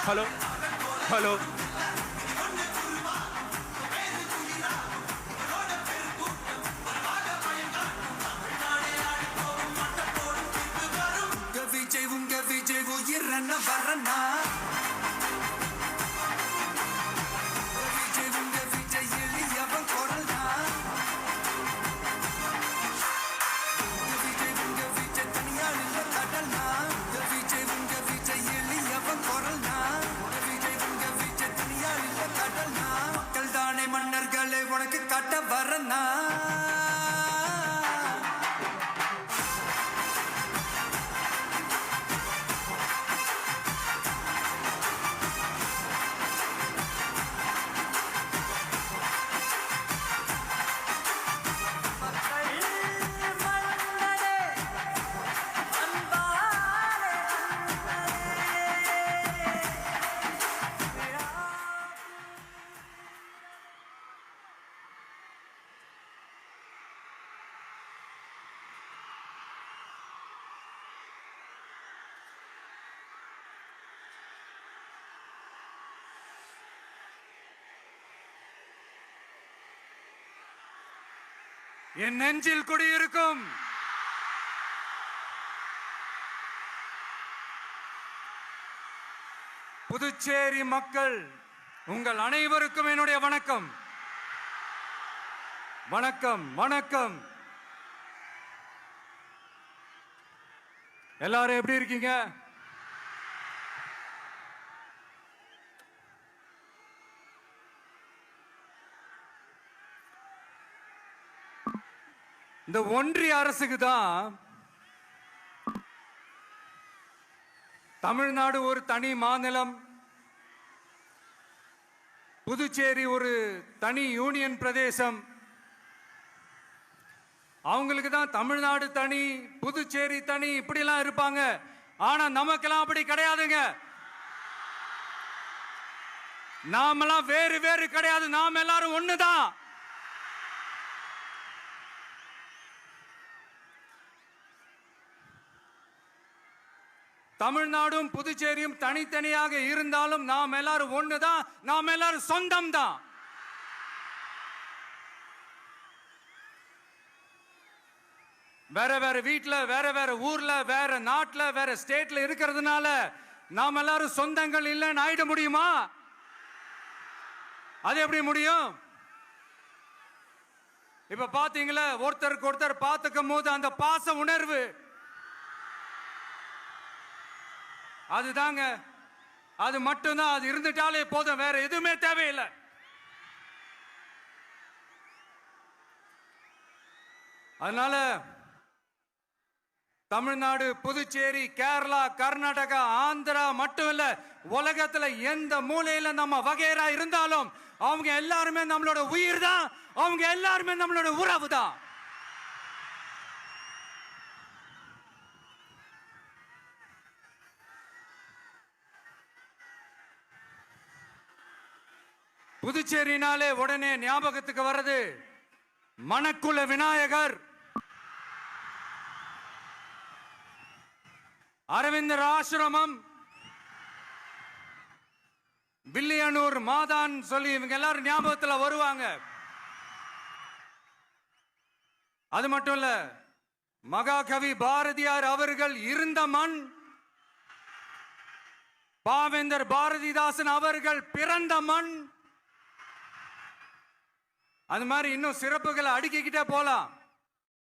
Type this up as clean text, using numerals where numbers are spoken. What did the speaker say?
Hello hello உங்க விஜய் உயிரன வரனா விஜய் உங்க விஜய் எளியவன் குரல்னா விஜய் உங்க விஜய் தனியாள் இல்ல கடல்னா விஜய் உங்க விஜய் எளியவன் குரல்னா விஜய் உங்க விஜய் தனியாள் இல்ல கடல்னா மக்கள் தானே மன்னர்களை உனக்கு காட்ட வரனா என் நெஞ்சில் குடியிருக்கும் புதுச்சேரி மக்கள் உங்கள் அனைவருக்கும் என்னுடைய வணக்கம். வணக்கம் வணக்கம். எல்லாரும் எப்படி இருக்கீங்க? இந்த ஒன்றிய அரசுக்கு தான் தமிழ்நாடு ஒரு தனி மாநிலம், புதுச்சேரி ஒரு தனி யூனியன் பிரதேசம். அவங்களுக்கு தான் தமிழ்நாடு தனி, புதுச்சேரி தனி, இப்படிலாம் இருப்பாங்க. ஆனா நமக்கெல்லாம் அப்படி கிடையாதுங்க. நாமெல்லாம் வேறு வேறு கிடையாது. நாம் எல்லாரும் ஒண்ணுதான். தமிழ்நாடும் புதுச்சேரியும் தனித்தனியாக இருந்தாலும் நாம் எல்லாரும் ஒண்ணுதான். நாம் எல்லாரும் சொந்தம் தான். வேற வேற வீட்டுல, வேற வேற ஊர்ல, வேற நாட்டுல, வேற ஸ்டேட்ல இருக்கிறதுனால நாம் எல்லாரும் சொந்தங்கள் இல்லைன்னு ஆயிட முடியுமா? அது எப்படி முடியும்? இப்ப பாத்தீங்களா, ஒருத்தருக்கு ஒருத்தர் பார்த்துக்கும் போது அந்த பாச உணர்வு, அதுதாங்க, அது மட்டும்தான். அது இருந்துட்டாலே போதும், வேற எதுவுமே தேவையில்லை. அதனால தமிழ்நாடு, புதுச்சேரி, கேரளா, கர்நாடகா, ஆந்திரா மட்டும் இல்ல, உலகத்துல எந்த மூலையில நம்ம வகைரா இருந்தாலும் அவங்க எல்லாருமே நம்மளோட உயிர் தான். அவங்க எல்லாருமே நம்மளோட உறவு தான். புதுச்சேரினாலே உடனே ஞாபகத்துக்கு வர்றது மணக்குள விநாயகர், அரவிந்தர் ஆசிரமம், வில்லியனூர் மாதான் சொல்லி இவங்க எல்லாரும் ஞாபகத்துல வருவாங்க. அது மட்டும் இல்ல, மகாகவி பாரதியார் அவர்கள் இருந்த மண், பாவேந்தர் பாரதிதாசன் அவர்கள் பிறந்த மண். அது மாதிரி இன்னும் சிறப்புகளை அடுக்கிக்கிட்டே போலாம்.